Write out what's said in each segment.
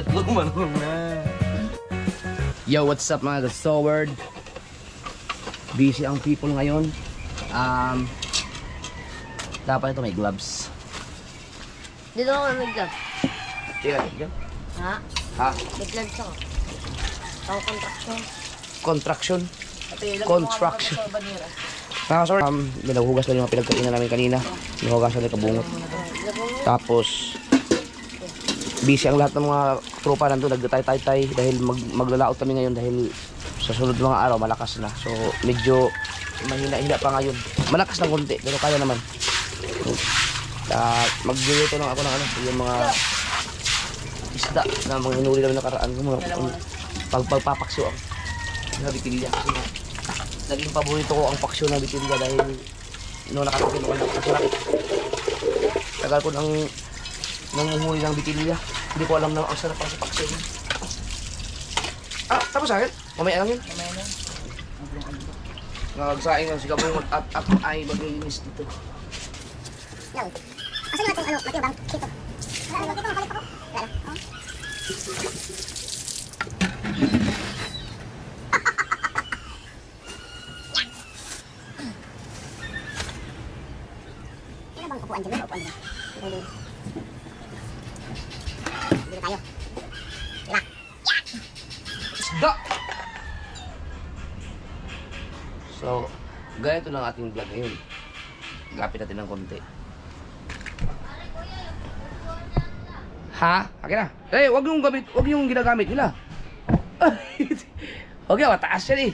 Kumanong na. Yo, what's up mga ka-Sword? Busy ang people ngayon. Dapat ito may gloves. Dito ako may gloves. Tira, tira. Ha? Ha? May gloves ako. Ako contraction. Contraction. Construction. Mga ka-Sword, minahugas lang yung mga pinagkainan namin kanina. Minahugasan lang kabungot. Tapos, busy ang lahat ng mga tropa nandun. Nagtatay-tay dahil maglalaot kami ngayon dahil sa sunod mga araw malakas na. So, medyo mahina-hina pa ngayon. Malakas ng konti, pero kaya naman. Magluluto lang ako ng yung mga isda na mga inuli namin nakaraan. Pagpapaksyo ang bitilya. Kasi naging paborito ko ang paksyo na bitilya dahil noong nakatakin ko ng kasarap. Tagal ko nang nanguhuli ng bitilya. Hindi ko alam na ang sarap ang paksyo. Tapos akin? Mamaya lang yun. Mamaya lang. Nagsaing lang si Kabungot at ako ay maglilinis dito. Yan. Asan yung ating matibang? Dito. Dito, makalit ako. Wala. Ano bang upuan dyan? Upuan dyan. Dito tayo. Tira. Isda! So, ganito lang ating vlog ngayon. Lapit natin ng konti. Ha? Akin na. Wag yung ginagamit nila. Okay, mataas yan eh.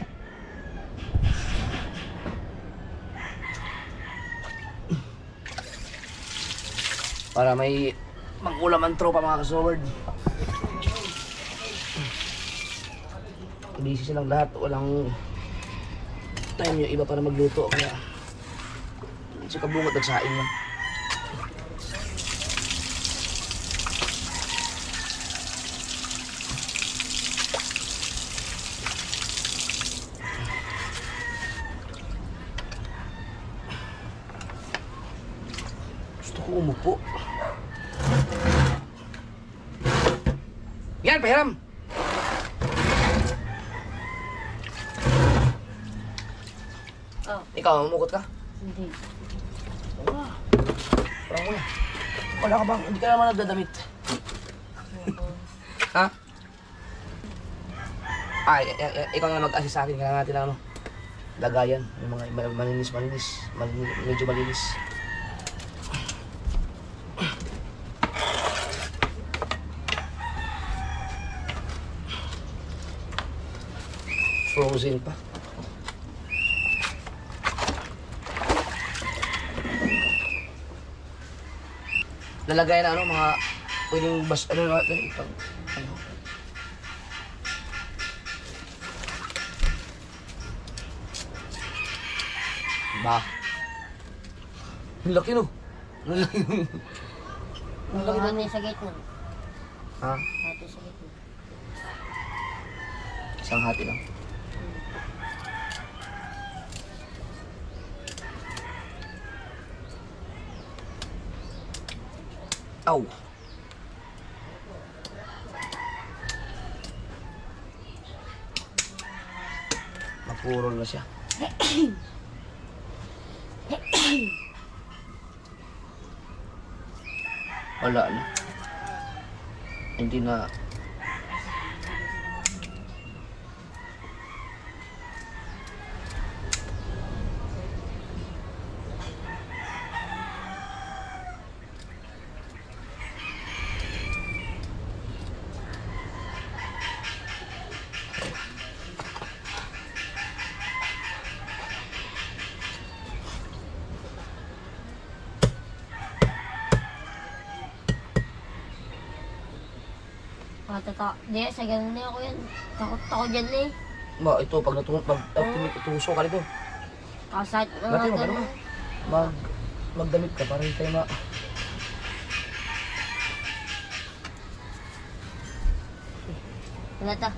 Para may mag-ulam ang tropa mga ka-Sword. Busy silang lahat. Walang time yung iba para magluto. Kaya si Kabungot nagsaing lang. Gusto ko umupo. Yan, pahiram! Oh. Ikaw, mamukot ka? Hindi. Parang wala. Wala ka bang? Hindi ka naman nagdadamit. Ha? Ikaw na mag-assist sa akin. Kailangan natin ng lagayan. Yung mga malinis. Medyo malinis. Frozen pa. Lalagay na mga pwedeng ito. Ba. Ang laki no. Ang laki. Ang laki Ano yung sa gate mo? Ha? Hati sa gate mo. Isang hati lang. Aw. Mapurol na siya. Wala na. Hindi na. Di, sa ganun na ako yan. Takot ako dyan eh. Ma, ito pag tumusok ka dito. Kasat Dati mo ganun. Magdamit ka para hindi tayo ma. Ano to?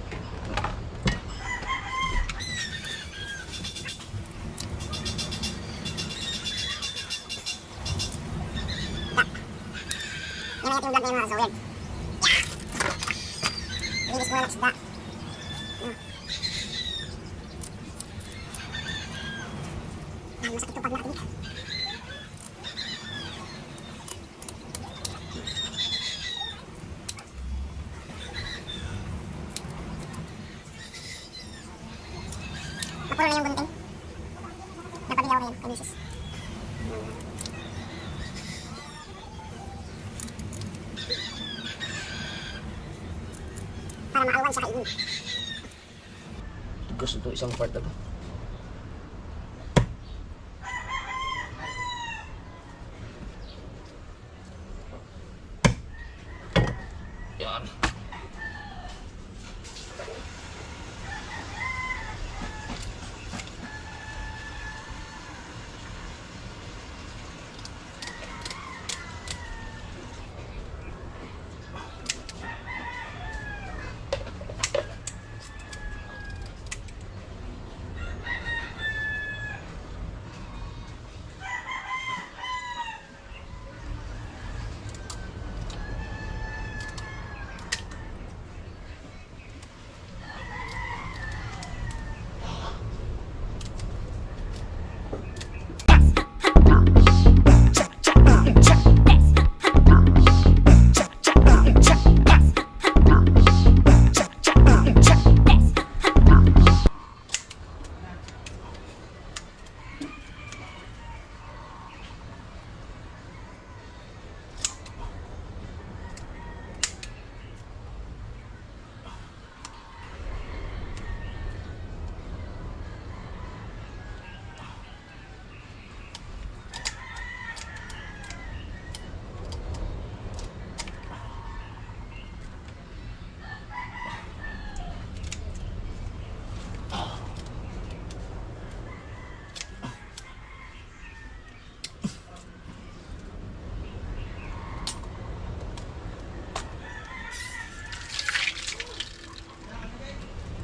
Yan ang ating vlog ngayon mga kasawid. Gusto mo ng isda. Dahil masakit yung pag nakatingin. Napuro na yung gunting. Napadilaw na yun, kay misis. Para makawan siya kainin. Gusto ito isang part na to. Yan.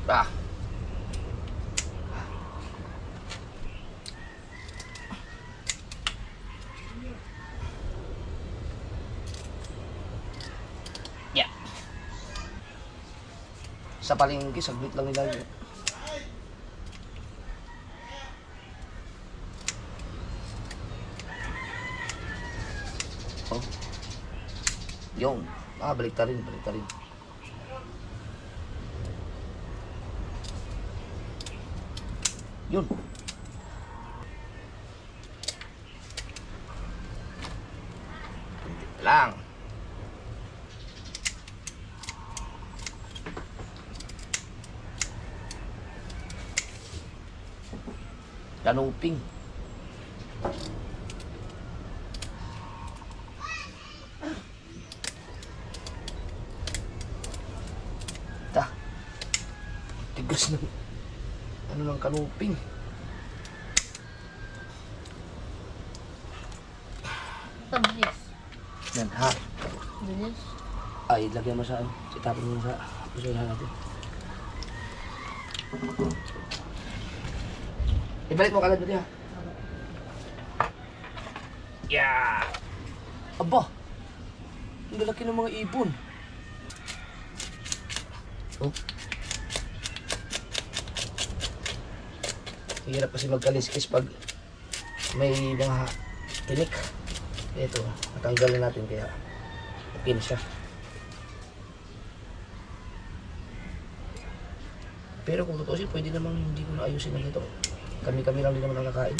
Ah. Yeah. Sa palengke, saglit lang nila yun. Oh. Yun. Ah, balik ta rin, balik ta rin. Yun. Kunti lang. Kanuping. Ta. Tigas ng ano ng kanuping. Bilis. Yan ha. Bilis. Ay, lagyan mo sa ano. Itapon mo sa pusunan natin. Ibalik mo kalad mo diha. Yeah! Aba! Ang lalaki ng mga ibon. Oh. Hirap kasi magkaliskis pag may mga tinik. Ito, natanggal na natin kaya okay na siya. Pero kung totoo siya, pwede namang hindi ko na ayusin na ito. Kami-kami lang din naman ang nakain.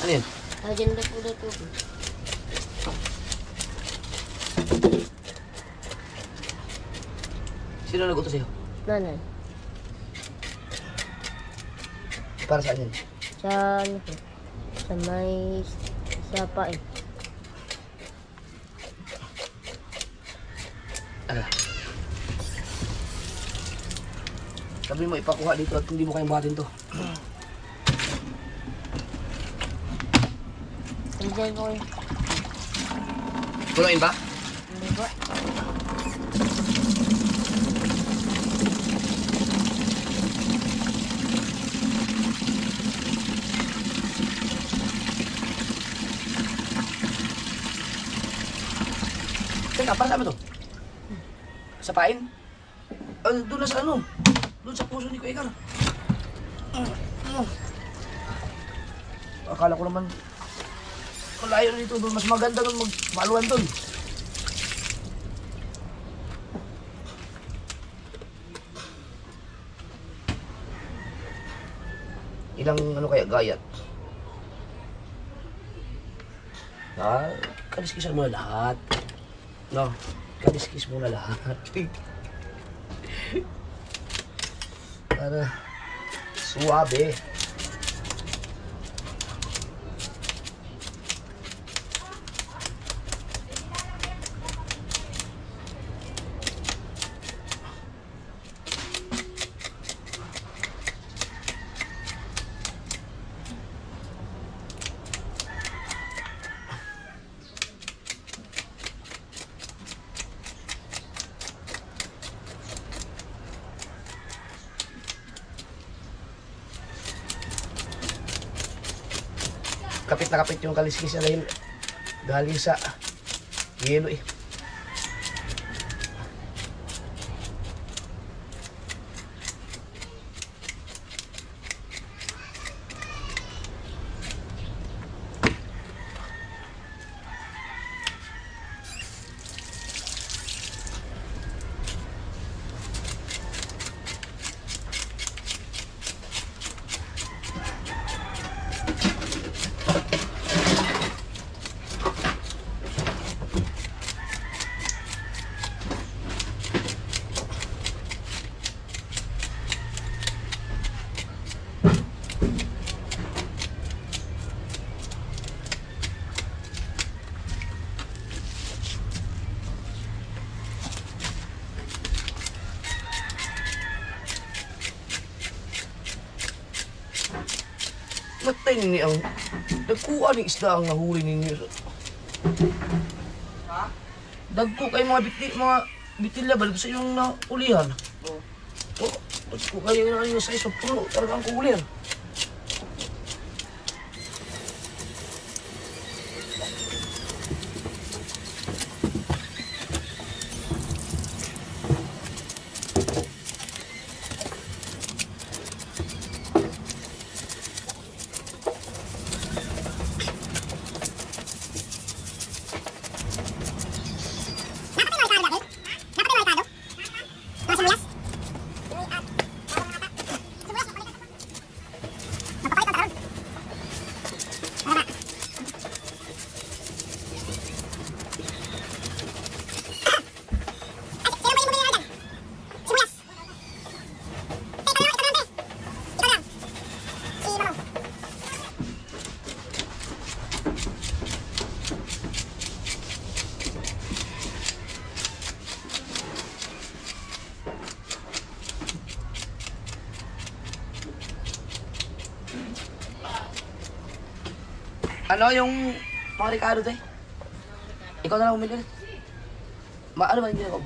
Ano yun? Agenda po na ito. Sino nag-utos sa'yo? Nanay. Para saan yun? Sa ano po? Sa may sapain. Ano? Sabi mo ipakuha dito at hindi mo kayang buhatin to. Enjoy ko eh. Punuin ba? Hindi ba? Teka, para saan ba to? Sa pain? Doon na sa ano? Doon sa puso ni Kuya Edgar. Akala ko naman malayo na dito doon. Mas maganda doon magbaluan doon. Ilang ano kaya gayat? Kaliskisan mo na lahat. No, kaliskis mo na lahat. Para suwabe. Kapit na kapit yung kaliskis niya dahil galing sa yelo eh. Matay ni ang nagkuha ni isda ang nahuli ninyo. Ha? Dagko kay mga bitilya balik sa iyong naulihan. Oo. Oh, dagko kayo na kayo sa iso puno talagang kuulir. Ano yung mga Ricardo tayo? Ikaw na lang umili. Ano ba yung ko?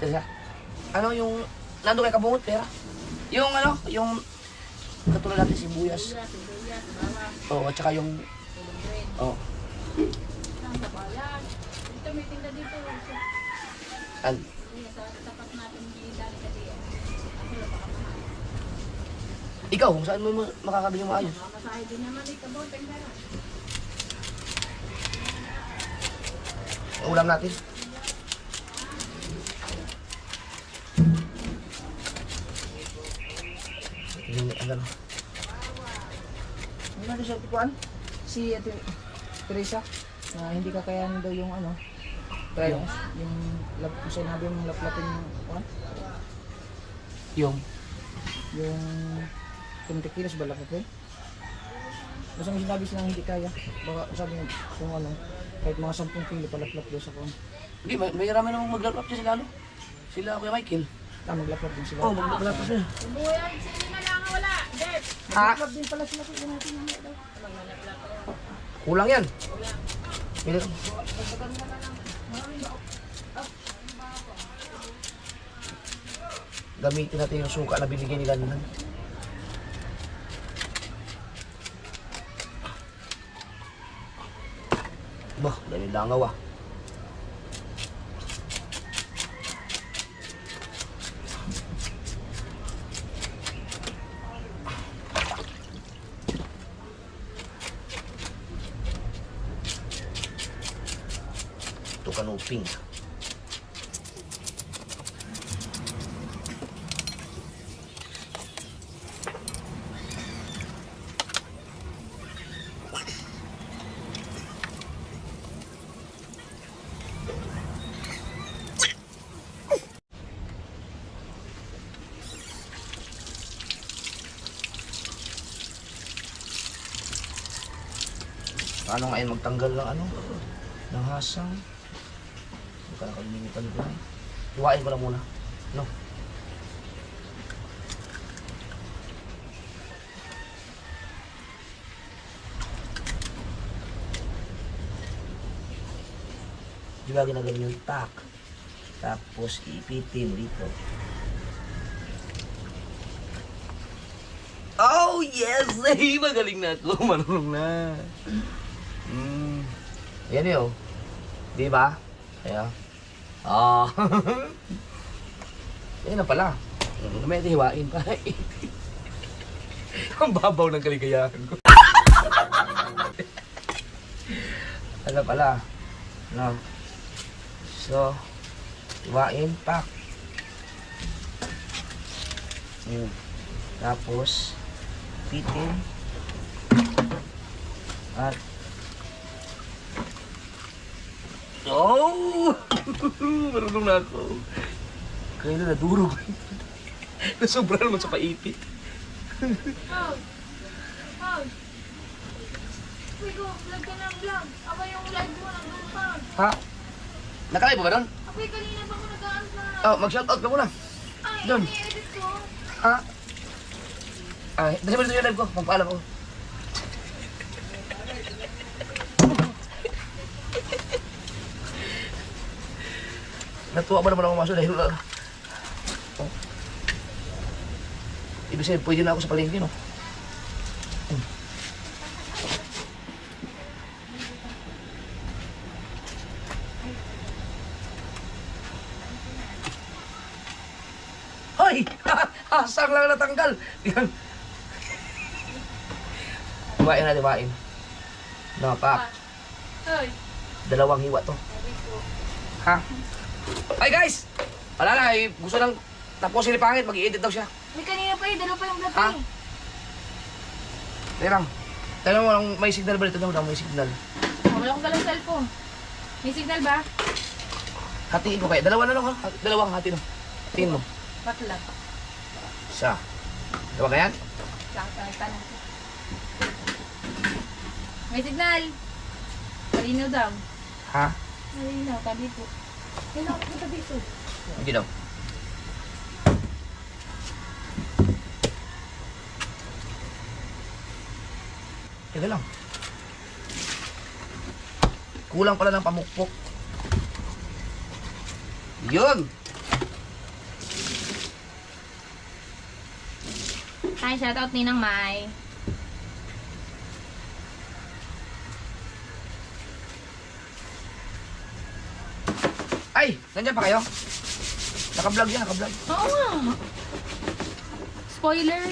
Tesa? Ano yung nandun kay Kabungot, pera? Yung ano, yung katulad natin sibuyas. Oo, at saka yung... Oo. An? Ikaw, kung saan mo makakabili mo ayos? Ulam natin. Ano? Ano siya tikuan? Si Ate Teresa na hindi kakayanin daw yung ano. Trials, yung sinabi mong laplapin yung kuan. Yung 20 kilos ba laplapin? Basta may sinabi silang hindi kaya. Baka sabi niya kung ano, Kahit mga 10 kilo palaplap doon sa kung. Hindi, may rami namang maglalap dyan sila, ano? Sila, Kuya Michael. Maglaplap din sila. Oo, maglalap sila. Buyan, sino na lang wala. Dep. Ha? Maglaplap din pala sila kung natin naman. Kulang yan. Pili. Gamitin natin yung suka na binigay nila nun. Bah, dami langaw ah. Ito kanuping. Paano ngayon magtanggal ng ano? Ng hasang. Hindi ka nakalimitan ko. Iwain ko lang muna. No? Di ba ginagaling yung tak? Tapos iipitin dito. Oh yes! Hey, magaling na ako. Marunong na. Yan yun. Di ba? Kaya. Ah. Yan na pala. May hiwain pa. Ang babaw ng kaligayahan ko. Ano pala? No. So, hiwain, pak. Tapos, pitin. At oh! Marunong na ako. Kaya na nadurog. Nasobra naman sa paipit. Uy, go, vlog ka ng vlog. Aba yung live mo, nandun pa. Ha? Nakalive mo ba doon? Apoy, kanina pa ako nag-aan na. Oh, mag-shoutout ka muna. Ay, Doon. i-edit ko. Ha? Ay, dali mo dito yung live ko. Magpaalam ko. Natuwa ba naman ako maso dahil oh. Ibig sabihin, pwede na ako sa palengke, no? Hoy! Hasang lang natanggal! Yan. Hiwain na, hiwain. No, pak. Hoy. Dalawang hiwa to. Ha? Ay guys! Wala na, gusto lang tapusin ni Pangit, mag-i-edit daw siya. May kanina pa dalawa pa yung vlog Ha? eh. Teka lang. Tanong mo lang, may signal ba dito? Daw, may signal. Wala akong dalang cellphone. May signal ba? Hatiin ko kaya. Dalawa na lang ha. Dalawang hati no. Hatiin mo. Patlag. Isa. Dalawa kaya? Tanong. May signal. Malinaw daw. Ha? Malinaw, tabi po. Malinaw, tabi po. Hindi daw. Teka lang. Kulang pala ng pamukpok. Yun! Hi, shoutout Ninang Mai. Ay! Nandiyan pa kayo? Naka-vlog yan, naka-vlog. Oo nga. Spoiler.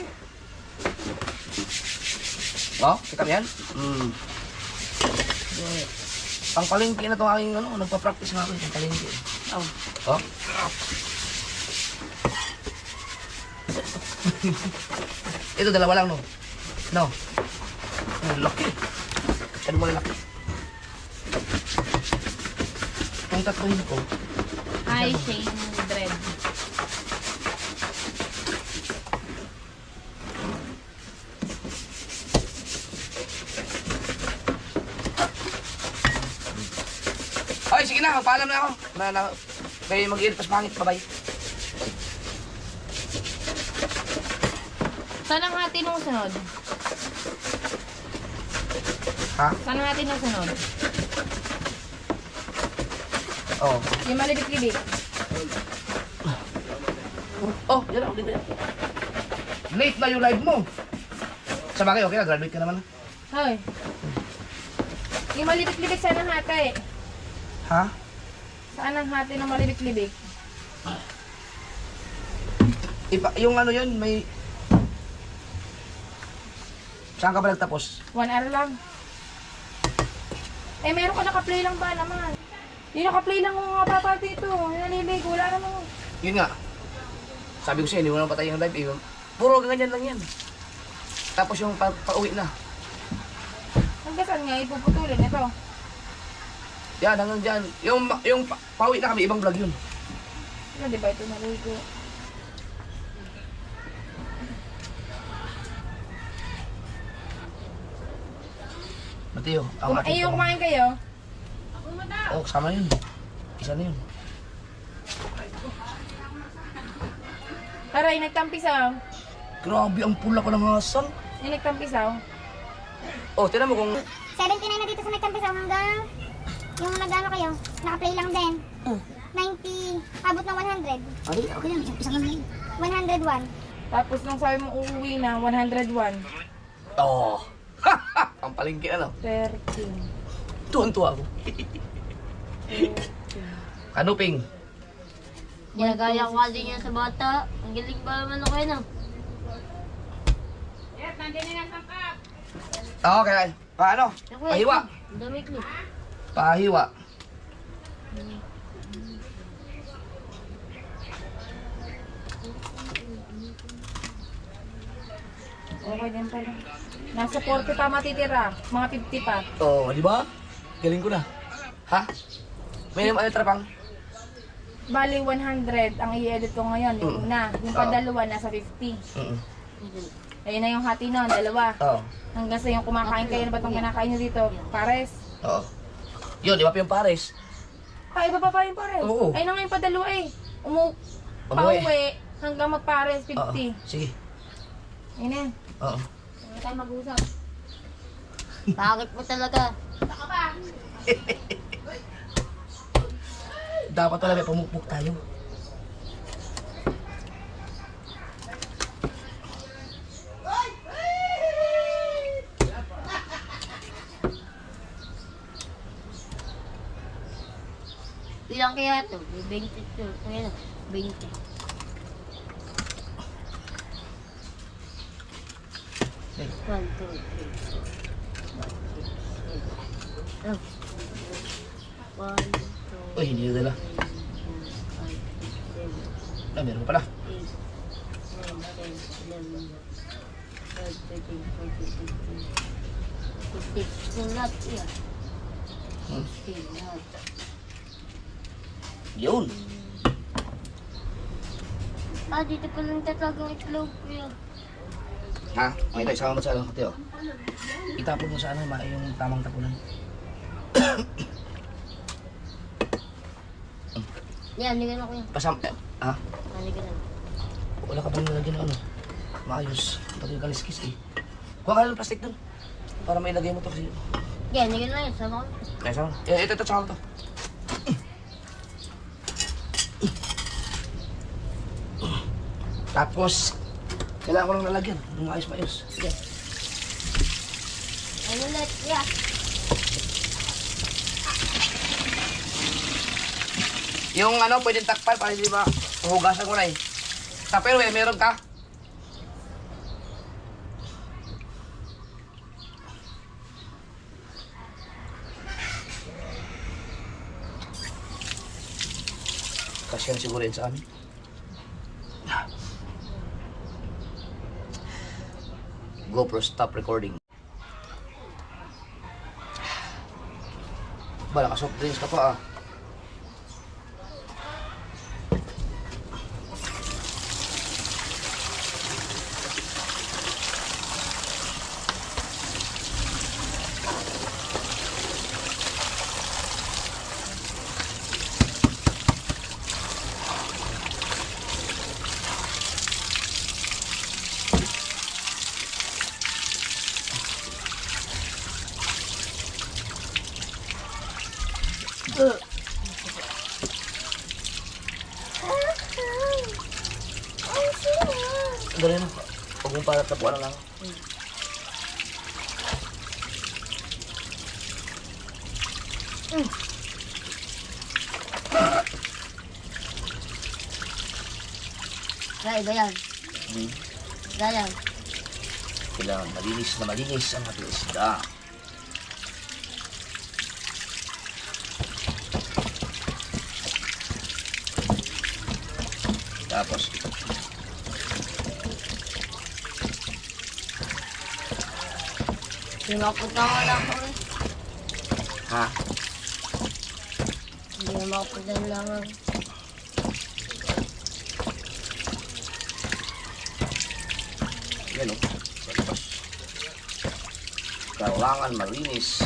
Oh, kita mo yan? Pang palengke na itong aking ano, nagpa-practice nga ako yung palengke. Oh. Oh? Ito, dalawa lang, no? No? Ang laki. Ano mo laki? Itong tatlohin ko. Hi, Shane Dread. na, magpaalam na ako. May mag-irit pas pangit, bye-bye. Saan ang hati nung sunod? Ha? Saan ang hati nung sunod? Oo. Yung malibit-libit. Oh, yan ako dito. Late na yung live mo. Sa bagay, okay na, graduate ka naman. Hoy. Yung malibit-libit saan ang hati? Ha? Saan ang hati ng malibit-libit? Yung ano yun, may... Saan ka ba nagtapos? 1 hour lang. Eh, meron ka naka-play lang ba naman? Yung naka-play lang mga papa dito. Nalilig, wala naman. Yun nga. Sabi ko sa'yo, hindi mo naman patay yung live. Eh. Puro ganyan lang yan. Tapos yung pa-uwi na. Hanggang saan nga ipuputulin ito? Yan, hanggang dyan. Yung pa-uwi na kami, ibang vlog yun. Ano, di ba ito naligo? Mateo, ang Ay, yung kumain kayo? Oh, kasama yun. Isa na yun. Taray, nagtampisaw. Grabe, ang pula ko ng hasang. Yung nagtampisaw. Oh, tinan mo kung... 79 na dito sa may tampisaw hanggang yung nag-ano kayo, naka-play lang din. 90, abot ng 100. Ay, okay yan. Isa lang yun. 101. Tapos nung sabi mo uuwi na, 101. Oh. Ang palengke ano. 13. Tuwan-tuwa ako. Kanuping. Ginagaya ko kasi niya sa bata. Ang galing ba naman ako yun ah. Okay. Paano? Pahiwa. Ang dami ko. Pahiwa. Okay din pala. Nasa 40 pa matitira. Mga 50 pa. Oh, di ba? Galing ko na. Ha? May ano trapang? Bali 100 ang i-edit ko ngayon. Yung una. Yung padalawa nasa 50. Ayun na yung hati nun, dalawa. Oo. Hanggang sa yung kumakain kayo na ba itong kinakain nyo dito? Pares. Oo. Yun, di ba pa yung pares? Ay, iba pa pa yung pares. Oo. Ayun na nga yung padalawa eh. Umuwi. Pauwi hanggang magpares, Oo. 50. Sige. Ayun na. Oo. Huwag tayo mag-usap. Bakit mo talaga? Dapat talaga may pamukpok tayo. Ilang kaya ito? 20 ito. Kaya na, 20. Hey. 1, 2, 3, 4, 5, 6, 7. Oh. 1, 2, Uy, hindi na dala. 3, 4, 5, 6, 7, Ah, meron pa pala. 8, 9, 10, 11, 12, 13, 14, 15, 16 lahat yan. 16 lahat. Yun. Ah, dito pa lang tatagang itlog ko yan. Ha? Okay tayo, sama mo sa ano, Teo. Itapon mo sa ano, yung tamang tapunan. Yan, ligan ako yan. Pasam... ha? Ligan ako. Wala ka bang nilagyan ng ano? Maayos. Pati yung kaliskis eh. Kuha ka ng plastic dun. Para may ilagay mo to kasi... Yan, ligan lang yan. Sama ko. Kaya sama. Ito, sama mo to. Tapos, kailangan ko lang nalagyan. Yung maayos. Sige. Ano ulit? Yeah. Yung ano, pwedeng takpan para hindi ba hugasan ko na eh. Tapos meron ka? Kasi yan siguro yun sa amin. GoPro stop recording. Bala ka soft drinks ka pa ah. Ganun mo. Huwag mong para tapuan na lang. Kaya iba yan. Hmm. Iba yan. Kailangan malinis ang ating isda. Tapos, Hindi makapunta ko lang ako eh. ha? Hindi makapunta lang ako. Yan o. Tapos, kailangan malinis.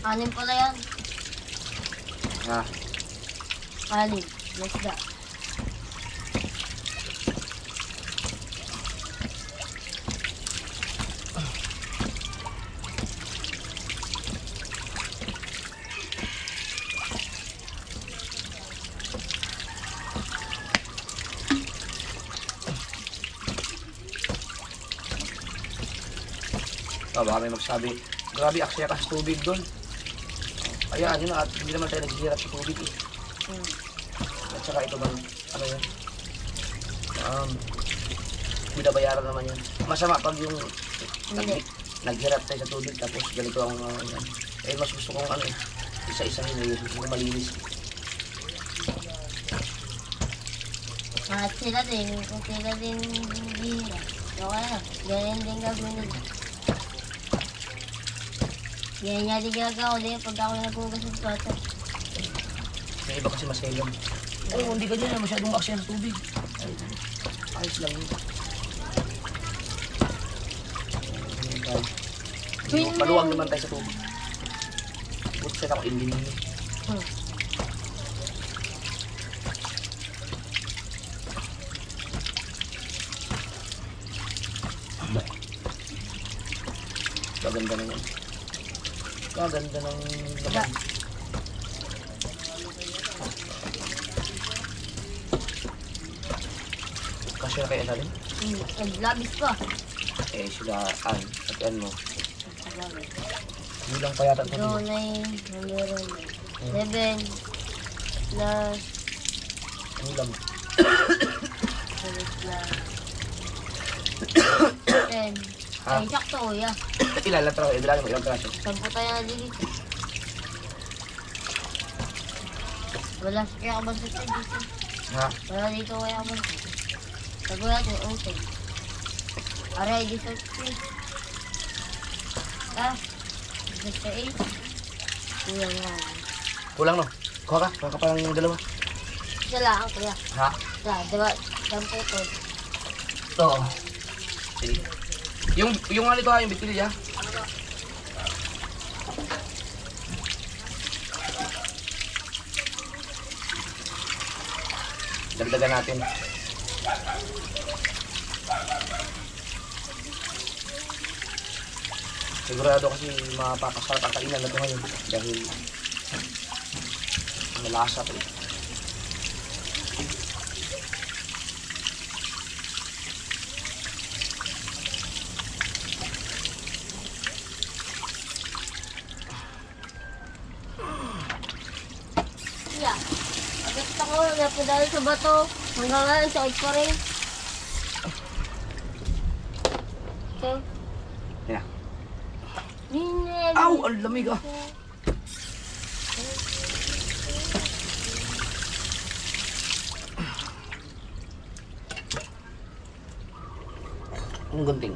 Anim pala yan. Ha? Anim. Masda. Baka may magsabi, grabe aksaya ka sa tubig doon. Ayan, yun at hindi naman tayo naghihirap sa tubig eh. At saka ito bang, ano yan? Binabayaran naman yan. Masama pag yung naghirap tayo sa tubig tapos ganito ang yan. Eh mas gusto kong ano eh, isa-isahin eh, gusto kong malinis. At sila din, kung sila din hindi na. Okay na, ganyan din gagawin nila. Ganyan nga din gagawa din pag ako naghugas ng plato. May iba kasi maselan. Oh, hindi ka din masyadong aksaya sa tubig. Ay, ayos lang yun. Maluwag naman tayo sa tubig. Buti siya ako ingin yun. Gaganda na yun. Gaganda ng laman. Kasi na kaya natin? Naglabis pa. Eh sila an. At ano mo. Bilang pa yata ito. So, 9, meron 7 plus Ulam. 7 plus 10. Ha? Ay, sakto, kuya. Ilan lang talaga. Ilan mo ilang praso. 10 tayo na dito. Wala siya kaya kabansit tayo dito. Ha? Wala dito kaya kabansit. Sabi natin, okay. Aray, dito please. Ah, dito 8. Kuya nga. Kulang no? Kuha ka. Kuha ka pa ng dalawa. Isa lang, kuya. Ha? Isa, diba? 10 to. Oo. Sige. Yung ano ito ha, yung bitili ha. Dagdagan natin. Sigurado kasi mapapasarap ang kainan na ito ngayon dahil malasa ito. Kuya, gusto ko napadali sa bato. Hanggang ngayon, sakit pa rin. Okay. Yeah. Ninel. Aw! Ang lamig ah! Ang gunting.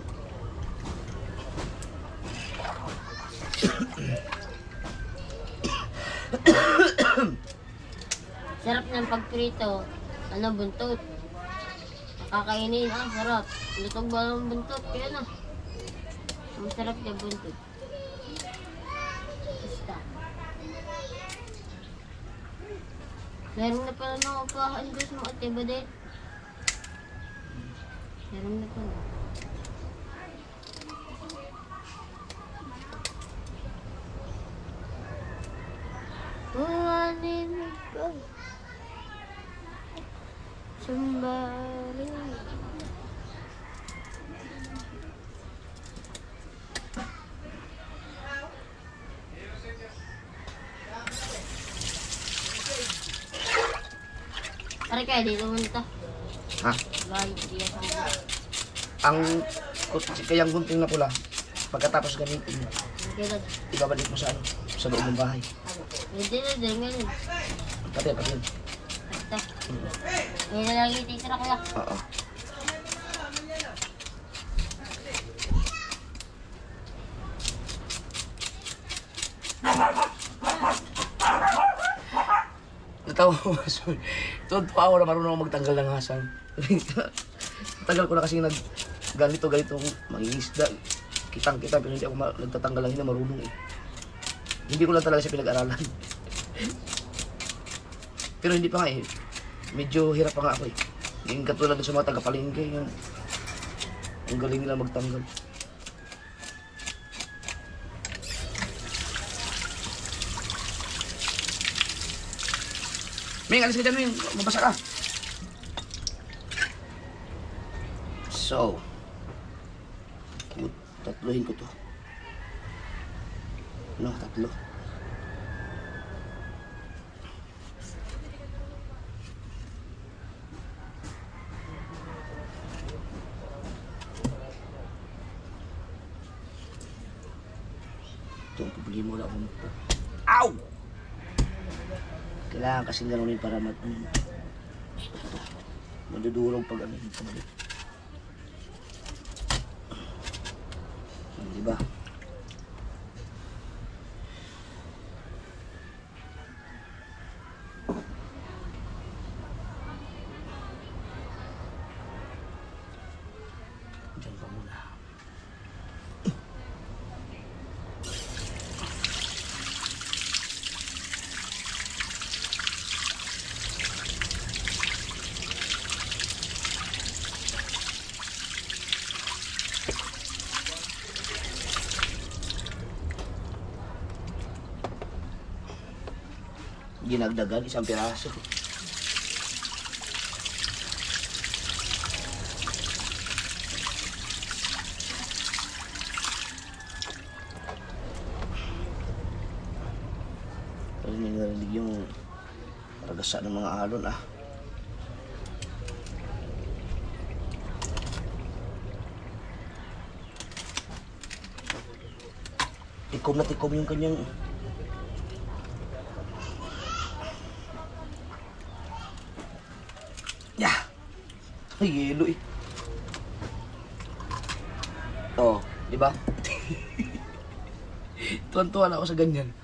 Sarap ng pagprito. Ano, buntot. Kakainin, sarap. Lutog ba ng buntot? Kaya na. Masarap yung buntot. Basta. Meron na pala ng upahan doon sa mga tibadet. Meron na pala. pananim ko. Somebody. Pare kaya dito munta. Ha? Lahat diya sa mga. Ang kayang gunting na pula, pagkatapos gamitin mo, Kailan? ibabalik mo sa ano, sa loob ng bahay. Hindi na din ngayon. Pati. Basta. Ngayon na lang ititira ko lang. Oo. Natawa ko, sorry. Tuwa ako na marunong ako magtanggal ng hasang. Tagal ko na kasi ganito mangingisda. Kitang-kita pero hindi ako nagtatanggal lang, hindi marunong eh. Hindi ko lang talaga siya pinag-aralan. Pero hindi pa nga eh. Medyo hirap pa nga ako eh. Yung katulad sa mga taga-palengke, yung ang galing nila magtanggal. Ming, alis ka dyan, Ming. Mabasa ka. So, tatluhin ko to. No, tatlo. Ito ang problema wala akong po. Ow! Kailangan kasing ganunin para madudurog pag ano yung pabalik. Diba? Diyan pa muna. Ginagdagan isang piraso. Pero may narinig yung ragasa ng mga alon ah. Tikom na tikom yung kanyang ay, yelo eh. Oh, di ba? Tuwan-tuwan ako sa ganyan.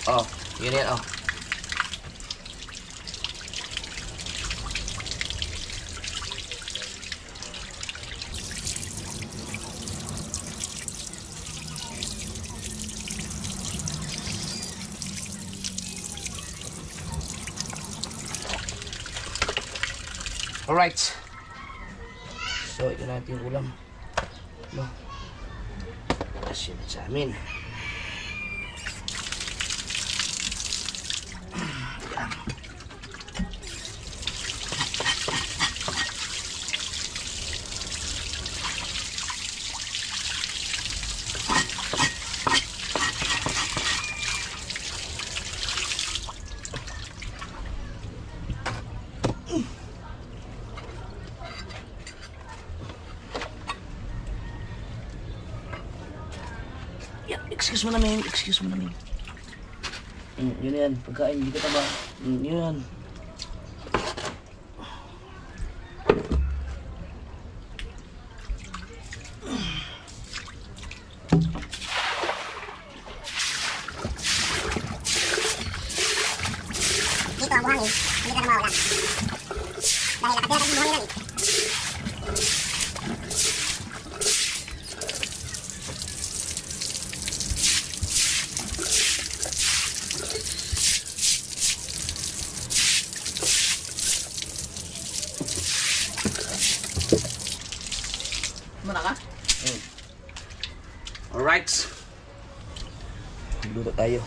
Oh, yun yan, oh. Alright. So, ito natin yung ulam. No. Kasi yun sa amin. Yan. Excuse mo namin, excuse mo namin. Yun yan, pagkain, hindi ka taba. Yun yan. Dito ang buhangin, hindi ka na mawala. Dahil nakatira ka sa buhangin eh. Muna ka? Alright. Luto tayo.